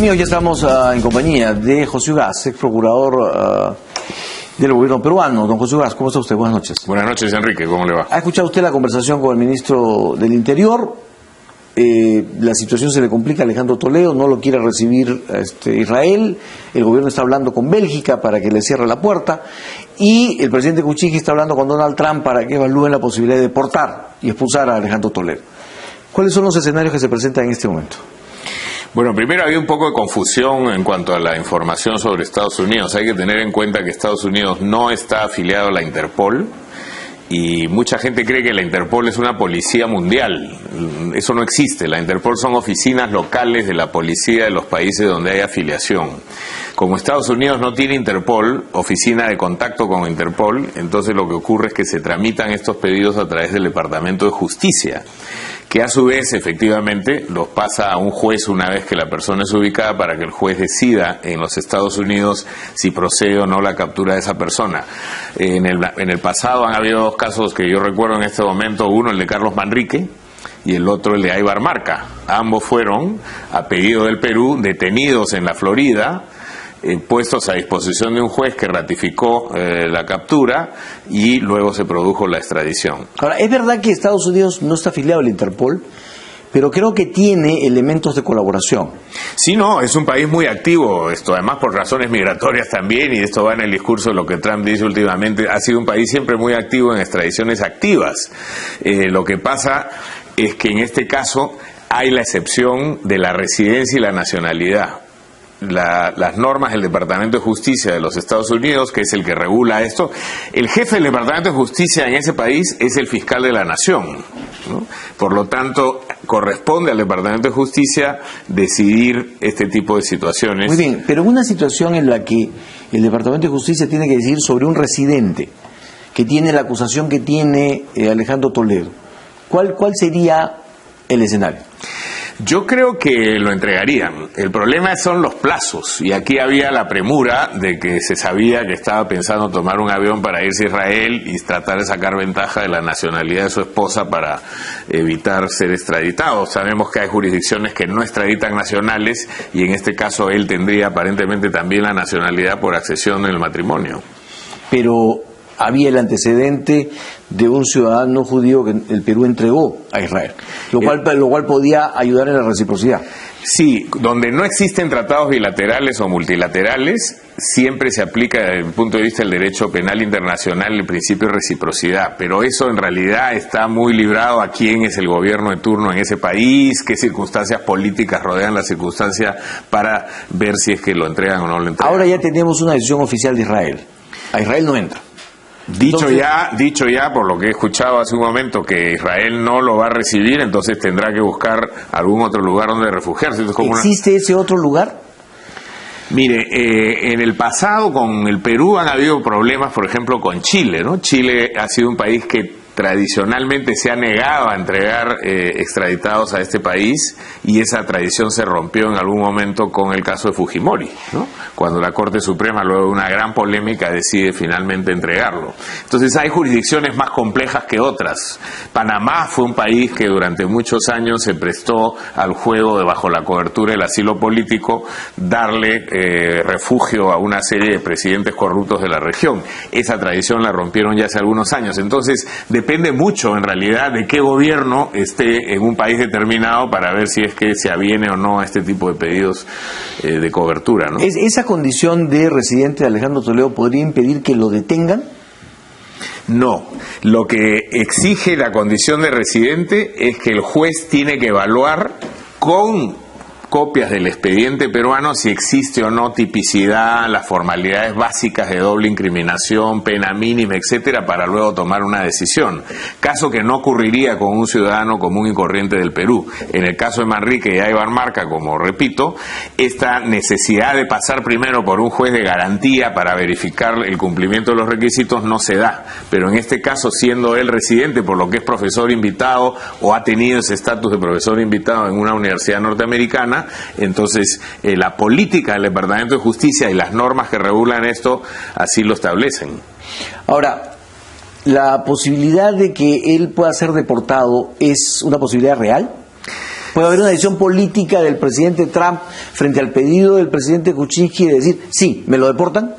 amigos, ya estamos en compañía de José Ugaz, ex procurador del gobierno peruano. Don José Ugaz, ¿cómo está usted? Buenas noches. Buenas noches, Enrique, ¿cómo le va? ¿Ha escuchado usted la conversación con el ministro del Interior? La situación se le complica a Alejandro Toledo, no lo quiere recibir Israel, el gobierno está hablando con Bélgica para que le cierre la puerta, y el presidente Kuczynski está hablando con Donald Trump para que evalúen la posibilidad de deportar y expulsar a Alejandro Toledo. ¿Cuáles son los escenarios que se presentan en este momento? Bueno, primero había un poco de confusión en cuanto a la información sobre Estados Unidos. Hay que tener en cuenta que Estados Unidos no está afiliado a la Interpol y mucha gente cree que la Interpol es una policía mundial. Eso no existe. La Interpol son oficinas locales de la policía de los países donde hay afiliación. Como Estados Unidos no tiene Interpol, oficina de contacto con Interpol, entonces lo que ocurre es que se tramitan estos pedidos a través del Departamento de Justicia, que a su vez efectivamente los pasa a un juez una vez que la persona es ubicada para que el juez decida en los Estados Unidos si procede o no la captura de esa persona. En el pasado han habido dos casos que yo recuerdo en este momento, uno el de Carlos Manrique y el otro el de Aybar Marca. Ambos fueron, a pedido del Perú, detenidos en la Florida, puestos a disposición de un juez que ratificó la captura y luego se produjo la extradición. Ahora, es verdad que Estados Unidos no está afiliado al Interpol, pero creo que tiene elementos de colaboración. Sí, no, es un país muy activo, además por razones migratorias también, y esto va en el discurso de lo que Trump dice últimamente, ha sido un país siempre muy activo en extradiciones activas. Lo que pasa es que en este caso hay la excepción de la residencia y la nacionalidad. Las normas del Departamento de Justicia de los Estados Unidos, que es el que regula esto, el jefe del Departamento de Justicia en ese país es el fiscal de la nación, ¿no? Por lo tanto, corresponde al Departamento de Justicia decidir este tipo de situaciones. Muy bien, pero en una situación en la que el Departamento de Justicia tiene que decidir sobre un residente que tiene la acusación que tiene Alejandro Toledo, ¿cuál sería el escenario? Yo creo que lo entregarían. El problema son los plazos, y aquí había la premura de que se sabía que estaba pensando tomar un avión para irse a Israel y tratar de sacar ventaja de la nacionalidad de su esposa para evitar ser extraditado. Sabemos que hay jurisdicciones que no extraditan nacionales y en este caso él tendría aparentemente también la nacionalidad por accesión en el matrimonio. Pero había el antecedente de un ciudadano judío que el Perú entregó a Israel, lo cual podía ayudar en la reciprocidad. Sí, donde no existen tratados bilaterales o multilaterales, siempre se aplica desde el punto de vista del derecho penal internacional el principio de reciprocidad, pero eso en realidad está muy librado a quién es el gobierno de turno en ese país, qué circunstancias políticas rodean la circunstancia para ver si es que lo entregan o no lo entregan. Ahora ya tenemos una decisión oficial de Israel. A Israel no entra. Dicho ya, por lo que he escuchado hace un momento, que Israel no lo va a recibir, entonces tendrá que buscar algún otro lugar donde refugiarse. ¿Existe ese otro lugar? Mire, en el pasado con el Perú han habido problemas, por ejemplo, con Chile, ¿no? Chile ha sido un país que tradicionalmente se ha negado a entregar extraditados a este país, y esa tradición se rompió en algún momento con el caso de Fujimori, ¿no? Cuando la Corte Suprema, luego de una gran polémica, decide finalmente entregarlo. Entonces hay jurisdicciones más complejas que otras. Panamá fue un país que durante muchos años se prestó al juego de, bajo la cobertura del asilo político, darle refugio a una serie de presidentes corruptos de la región. Esa tradición la rompieron ya hace algunos años. Entonces depende mucho en realidad de qué gobierno esté en un país determinado para ver si es que se aviene o no a este tipo de pedidos de cobertura, ¿no? ¿Esa condición de residente de Alejandro Toledo podría impedir que lo detengan? No, lo que exige la condición de residente es que el juez tiene que evaluar con copias del expediente peruano si existe o no tipicidad, las formalidades básicas de doble incriminación, pena mínima, etcétera, para luego tomar una decisión. Caso que no ocurriría con un ciudadano común y corriente del Perú. En el caso de Manrique y Aybar Marca, como repito, esta necesidad de pasar primero por un juez de garantía para verificar el cumplimiento de los requisitos no se da. Pero en este caso, siendo él residente, por lo que es profesor invitado o ha tenido ese estatus de profesor invitado en una universidad norteamericana, entonces la política del Departamento de Justicia y las normas que regulan esto así lo establecen. Ahora, ¿la posibilidad de que él pueda ser deportado es una posibilidad real? Puede haber una decisión política del presidente Trump frente al pedido del presidente Kuczynski de decir, sí, ¿me lo deportan?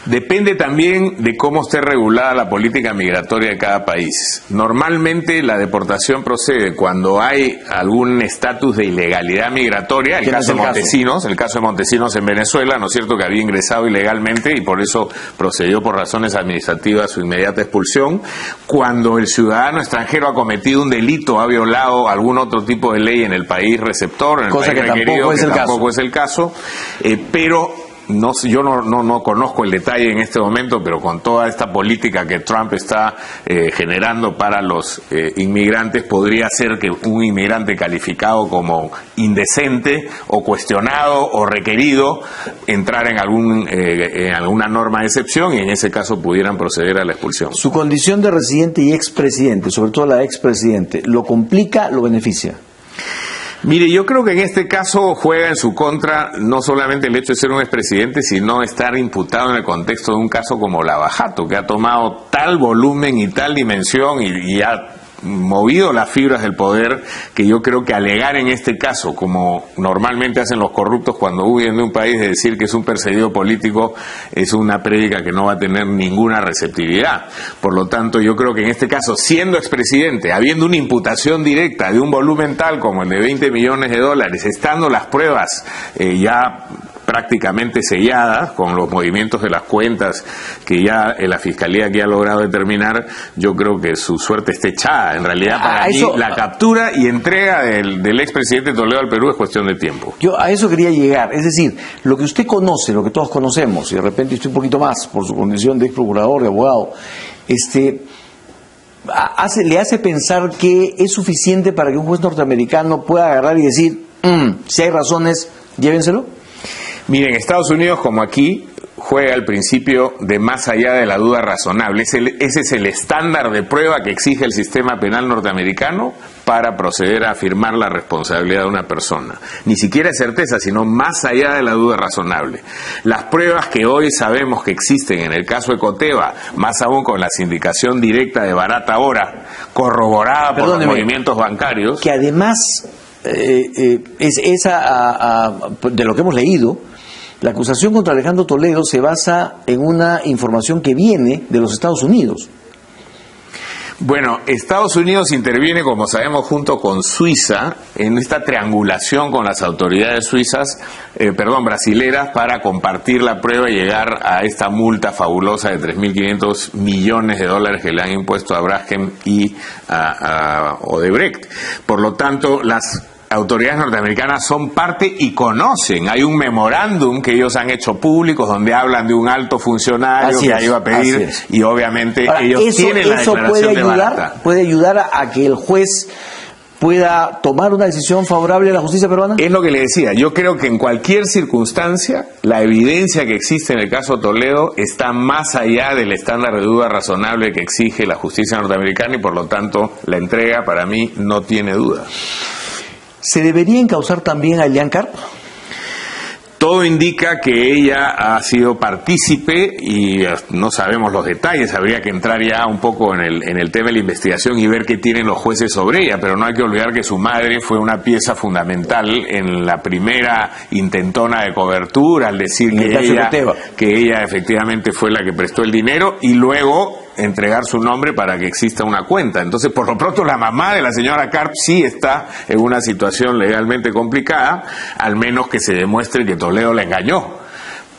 Depende también de cómo esté regulada la política migratoria de cada país. Normalmente la deportación procede cuando hay algún estatus de ilegalidad migratoria, el caso de Montesinos en Venezuela, ¿no es cierto?, que había ingresado ilegalmente y por eso procedió por razones administrativas su inmediata expulsión. Cuando el ciudadano extranjero ha cometido un delito, ha violado algún otro tipo de ley en el país receptor, en el país requerido, que tampoco es el caso, pero yo no conozco el detalle en este momento, pero con toda esta política que Trump está generando para los inmigrantes, podría ser que un inmigrante calificado como indecente o cuestionado o requerido entrara en alguna norma de excepción y en ese caso pudieran proceder a la expulsión. Su condición de residente y expresidente, sobre todo la expresidente, ¿lo complica, lo beneficia? Mire, yo creo que en este caso juega en su contra no solamente el hecho de ser un expresidente, sino estar imputado en el contexto de un caso como Lava Jato, que ha tomado tal volumen y tal dimensión y ha movido las fibras del poder, que yo creo que alegar en este caso, como normalmente hacen los corruptos cuando huyen de un país, de decir que es un perseguido político, es una prédica que no va a tener ninguna receptividad. Por lo tanto, yo creo que en este caso, siendo expresidente, habiendo una imputación directa de un volumen tal como el de $20 millones, estando las pruebas ya prácticamente selladas con los movimientos de las cuentas que ya la Fiscalía aquí ha logrado determinar, yo creo que su suerte está echada. En realidad, para mí, la captura y entrega del expresidente Toledo al Perú es cuestión de tiempo. Yo a eso quería llegar. Es decir, lo que usted conoce, lo que todos conocemos, y de repente usted un poquito más por su condición de ex procurador, de abogado, le hace pensar que es suficiente para que un juez norteamericano pueda agarrar y decir, si hay razones, llévenselo. Miren, en Estados Unidos, como aquí, juega el principio de más allá de la duda razonable. Ese es el estándar de prueba que exige el sistema penal norteamericano para proceder a afirmar la responsabilidad de una persona. Ni siquiera es certeza, sino más allá de la duda razonable. Las pruebas que hoy sabemos que existen en el caso de Coteva, más aún con la sindicación directa de Barata Hora, corroborada por los movimientos bancarios. Que además, es esa, de lo que hemos leído, la acusación contra Alejandro Toledo se basa en una información que viene de los Estados Unidos. Bueno, Estados Unidos interviene, como sabemos, junto con Suiza en esta triangulación con las autoridades brasileras para compartir la prueba y llegar a esta multa fabulosa de $3.500 millones que le han impuesto a Braskem y a Odebrecht. Por lo tanto, las autoridades norteamericanas son parte y conocen. Hay un memorándum que ellos han hecho públicos donde hablan de un alto funcionario que ha ido a pedir y obviamente ellos tienen la declaración de Barata. ¿Puede ayudar a que el juez pueda tomar una decisión favorable a la justicia peruana? Es lo que le decía. Yo creo que en cualquier circunstancia la evidencia que existe en el caso Toledo está más allá del estándar de duda razonable que exige la justicia norteamericana y por lo tanto la entrega para mí no tiene duda. ¿Se debería encausar también a Elian Karp? Todo indica que ella ha sido partícipe y no sabemos los detalles. Habría que entrar ya un poco en el tema de la investigación y ver qué tienen los jueces sobre ella, pero no hay que olvidar que su madre fue una pieza fundamental en la primera intentona de cobertura, al decir que ella efectivamente fue la que prestó el dinero y luego entregar su nombre para que exista una cuenta. Entonces, por lo pronto, la mamá de la señora Karp sí está en una situación legalmente complicada, al menos que se demuestre que Toledo la engañó.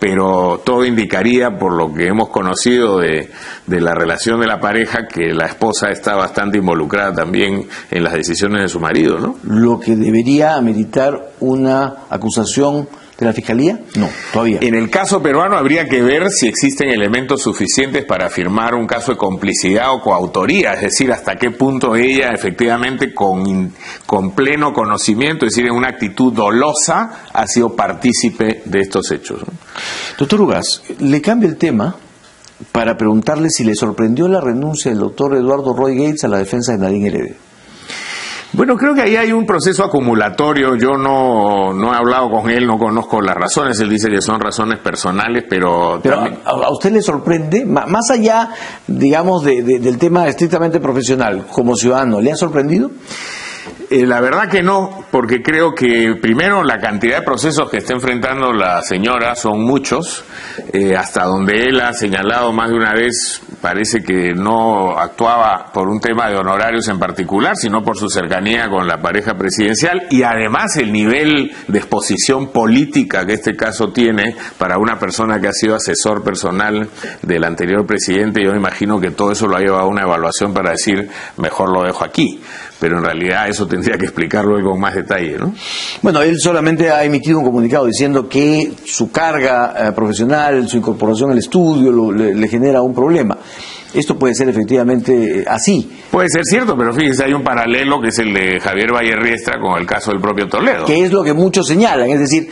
Pero todo indicaría, por lo que hemos conocido de la relación de la pareja, que la esposa está bastante involucrada también en las decisiones de su marido, ¿no? Lo que debería ameritar una acusación de la Fiscalía, no, todavía. En el caso peruano habría que ver si existen elementos suficientes para afirmar un caso de complicidad o coautoría, es decir, hasta qué punto ella efectivamente con pleno conocimiento, es decir, en una actitud dolosa, ha sido partícipe de estos hechos, ¿no? Doctor Ugas, le cambio el tema para preguntarle si le sorprendió la renuncia del doctor Eduardo Roy Gates a la defensa de Nadine Heredia. Bueno, creo que ahí hay un proceso acumulatorio. Yo no he hablado con él, no conozco las razones. Él dice que son razones personales, pero también... ¿A usted le sorprende? Más allá, digamos, del tema estrictamente profesional, como ciudadano, ¿le ha sorprendido? La verdad que no, porque creo que primero la cantidad de procesos que está enfrentando la señora son muchos, hasta donde él ha señalado más de una vez, parece que no actuaba por un tema de honorarios en particular, sino por su cercanía con la pareja presidencial, y además el nivel de exposición política que este caso tiene para una persona que ha sido asesor personal del anterior presidente. Yo me imagino que todo eso lo ha llevado a una evaluación para decir, mejor lo dejo aquí. Pero en realidad eso tendría que explicarlo con más detalle, ¿no? Bueno, él solamente ha emitido un comunicado diciendo que su carga profesional, su incorporación al estudio le genera un problema. Esto puede ser efectivamente así. Puede ser cierto, pero fíjese, hay un paralelo que es el de Javier Vallerriestra con el caso del propio Toledo. Que es lo que muchos señalan, es decir,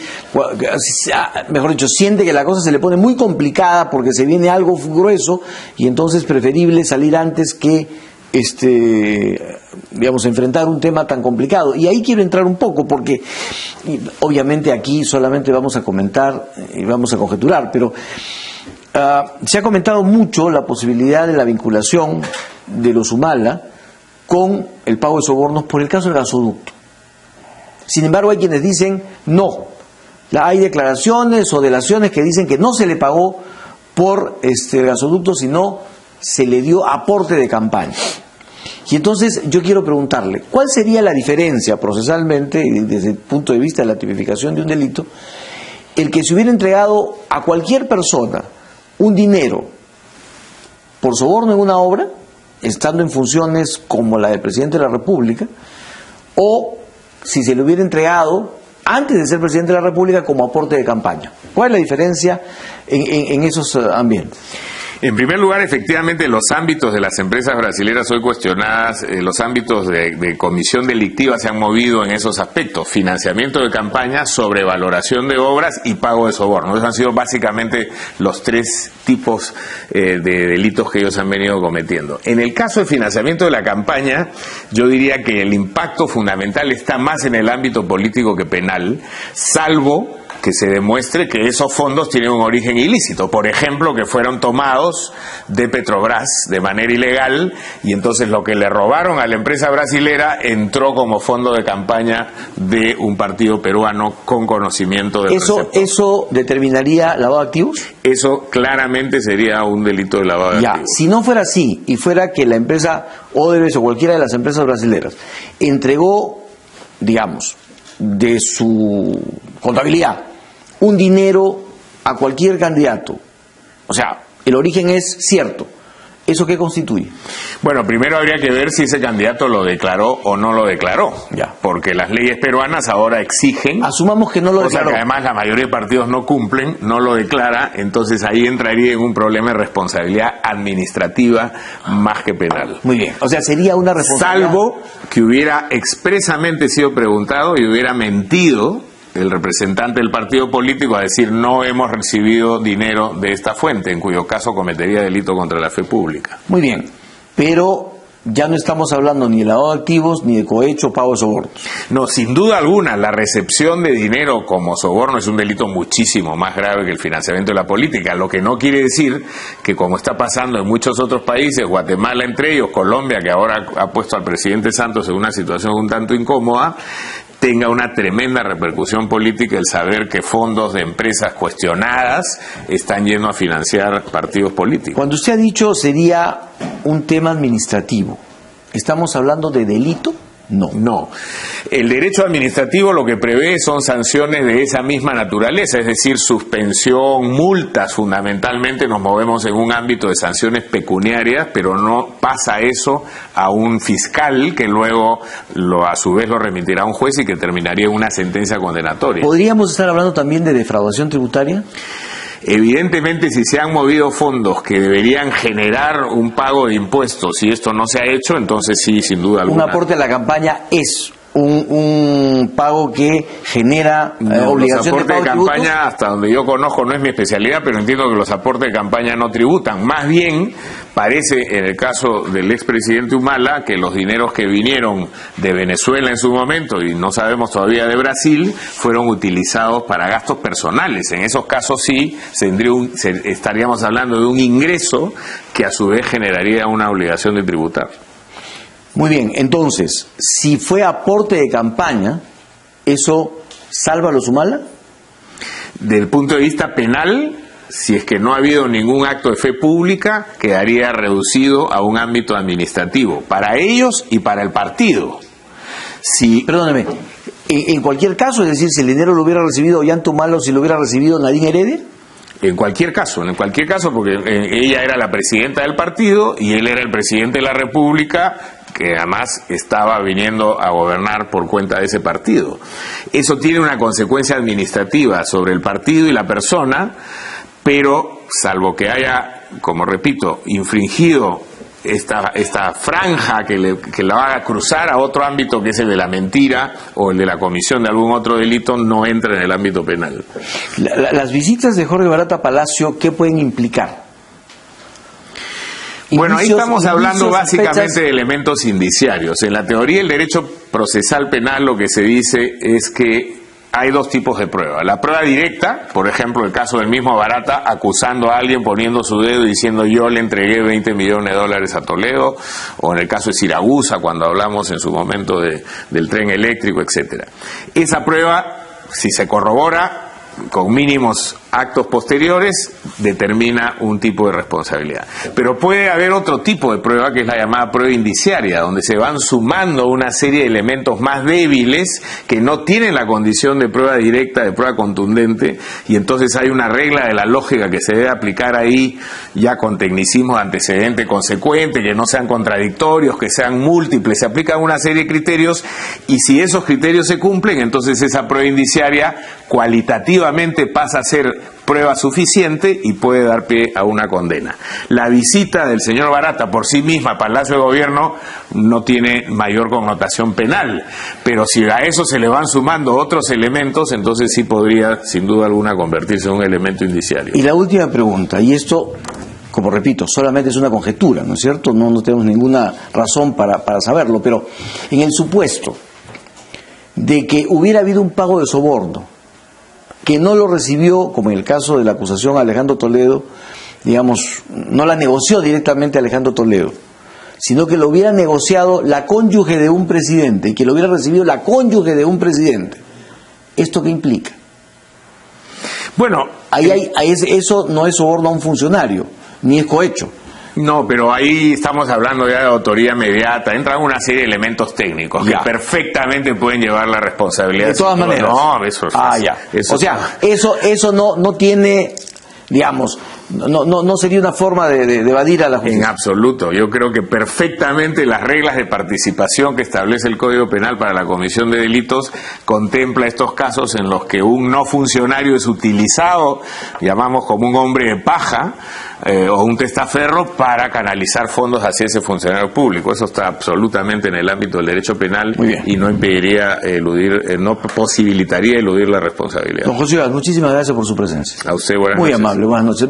mejor dicho, siente que la cosa se le pone muy complicada porque se viene algo grueso y entonces es preferible salir antes que digamos, enfrentar un tema tan complicado. Y ahí quiero entrar un poco porque obviamente aquí solamente vamos a comentar y vamos a conjeturar, pero se ha comentado mucho la posibilidad de la vinculación de los Humala con el pago de sobornos por el caso del gasoducto. Sin embargo, hay quienes dicen no. Hay declaraciones o delaciones que dicen que no se le pagó por el gasoducto, sino se le dio aporte de campaña. Y entonces yo quiero preguntarle, ¿cuál sería la diferencia procesalmente y desde el punto de vista de la tipificación de un delito, el que se hubiera entregado a cualquier persona un dinero por soborno en una obra, estando en funciones como la del presidente de la República, o si se le hubiera entregado antes de ser presidente de la República como aporte de campaña? ¿Cuál es la diferencia en esos ambientes? En primer lugar, efectivamente, los ámbitos de las empresas brasileras hoy cuestionadas, los ámbitos de comisión delictiva se han movido en esos aspectos: financiamiento de campaña, sobrevaloración de obras y pago de soborno. Esos han sido básicamente los tres tipos de delitos que ellos han venido cometiendo. En el caso de financiamiento de la campaña, yo diría que el impacto fundamental está más en el ámbito político que penal, salvo que se demuestre que esos fondos tienen un origen ilícito. Por ejemplo, que fueron tomados de Petrobras de manera ilegal y entonces lo que le robaron a la empresa brasilera entró como fondo de campaña de un partido peruano con conocimiento del receptor. ¿Eso determinaría lavado de activos? Eso claramente sería un delito de lavado de activos. Si no fuera así y fuera que la empresa Odebrecht o cualquiera de las empresas brasileras entregó, digamos, de su contabilidad un dinero a cualquier candidato, o sea, el origen es cierto, ¿eso qué constituye? Bueno, primero habría que ver si ese candidato lo declaró o no lo declaró, porque las leyes peruanas ahora exigen, asumamos que no lo declaró, que además la mayoría de partidos no cumplen, no lo declara, entonces ahí entraría en un problema de responsabilidad administrativa más que penal. Muy bien, o sea, sería una responsabilidad, salvo que hubiera expresamente sido preguntado y hubiera mentido el representante del partido político a decir no hemos recibido dinero de esta fuente, en cuyo caso cometería delito contra la fe pública. Muy bien, pero ya no estamos hablando ni de lavado de activos ni de cohecho o pago de sobornos. No, sin duda alguna, la recepción de dinero como soborno es un delito muchísimo más grave que el financiamiento de la política, lo que no quiere decir que, como está pasando en muchos otros países, Guatemala entre ellos, Colombia, que ahora ha puesto al presidente Santos en una situación un tanto incómoda, tenga una tremenda repercusión política el saber que fondos de empresas cuestionadas están yendo a financiar partidos políticos. Cuando usted ha dicho sería un tema administrativo, ¿estamos hablando de delito? No. El derecho administrativo lo que prevé son sanciones de esa misma naturaleza, es decir, suspensión, multas. Fundamentalmente nos movemos en un ámbito de sanciones pecuniarias, pero no pasa eso a un fiscal que luego a su vez lo remitirá a un juez y que terminaría en una sentencia condenatoria. ¿Podríamos estar hablando también de defraudación tributaria? Evidentemente, si se han movido fondos que deberían generar un pago de impuestos y esto no se ha hecho, entonces sí, sin duda alguna. Un aporte a la campaña es un pago que genera obligación de pago de campaña, hasta donde yo conozco, no es mi especialidad, pero entiendo que los aportes de campaña no tributan. Más bien, parece en el caso del expresidente Humala que los dineros que vinieron de Venezuela en su momento, y no sabemos todavía de Brasil, fueron utilizados para gastos personales. En esos casos sí estaríamos hablando de un ingreso que a su vez generaría una obligación de tributar. Muy bien, entonces, si fue aporte de campaña, ¿eso salva a los Humala? Del punto de vista penal, si es que no ha habido ningún acto de fe pública, quedaría reducido a un ámbito administrativo, para ellos y para el partido. Perdóneme, en cualquier caso, es decir, si el dinero lo hubiera recibido Ollanta Humala o si lo hubiera recibido Nadine Heredia. En cualquier caso, porque ella era la presidenta del partido y él era el presidente de la República, que además estaba viniendo a gobernar por cuenta de ese partido. Eso tiene una consecuencia administrativa sobre el partido y la persona, pero salvo que haya, como repito, infringido esta franja que la va a cruzar a otro ámbito, que es el de la mentira o el de la comisión de algún otro delito, no entra en el ámbito penal. Las visitas de Jorge Barata Palacio, ¿qué pueden implicar? Bueno, ahí estamos hablando básicamente de elementos indiciarios. En la teoría del derecho procesal penal lo que se dice es que hay dos tipos de prueba. La prueba directa, por ejemplo, el caso del mismo Barata acusando a alguien, poniendo su dedo y diciendo yo le entregué $20 millones a Toledo, o en el caso de Siragusa, cuando hablamos en su momento del tren eléctrico, etcétera. Esa prueba, si se corrobora con mínimos actos posteriores, determina un tipo de responsabilidad. Pero puede haber otro tipo de prueba, que es la llamada prueba indiciaria, donde se van sumando una serie de elementos más débiles que no tienen la condición de prueba directa, de prueba contundente, y entonces hay una regla de la lógica que se debe aplicar ahí, ya con tecnicismo de antecedente consecuente, que no sean contradictorios, que sean múltiples, se aplican una serie de criterios, y si esos criterios se cumplen, entonces esa prueba indiciaria cualitativamente pasa a ser prueba suficiente y puede dar pie a una condena. La visita del señor Barata por sí misma a Palacio de Gobierno no tiene mayor connotación penal, pero si a eso se le van sumando otros elementos, entonces sí podría, sin duda alguna, convertirse en un elemento indiciario. Y la última pregunta, y esto, como repito, solamente es una conjetura, ¿no es cierto? No tenemos ninguna razón para saberlo, pero en el supuesto de que hubiera habido un pago de soborno, que no lo recibió, como en el caso de la acusación a Alejandro Toledo, digamos, no la negoció directamente Alejandro Toledo, sino que lo hubiera negociado la cónyuge de un presidente, y que lo hubiera recibido la cónyuge de un presidente. ¿Esto qué implica? Bueno, eso no es soborno a un funcionario, ni es cohecho. No, pero ahí estamos hablando ya de autoría mediata. Entran una serie de elementos técnicos que perfectamente pueden llevar la responsabilidad. De todas maneras. No, eso es fácil. O sea, eso no tiene, digamos, no sería una forma de evadir a la justicia. En absoluto. Yo creo que perfectamente las reglas de participación que establece el Código Penal para la comisión de delitos contempla estos casos en los que un no funcionario es utilizado, llamamos como un hombre de paja, o un testaferro para canalizar fondos hacia ese funcionario público. Eso está absolutamente en el ámbito del derecho penal y no impediría no posibilitaría eludir la responsabilidad. Don José Iván, muchísimas gracias por su presencia. A usted, buenas noches. Muy amable, buenas noches.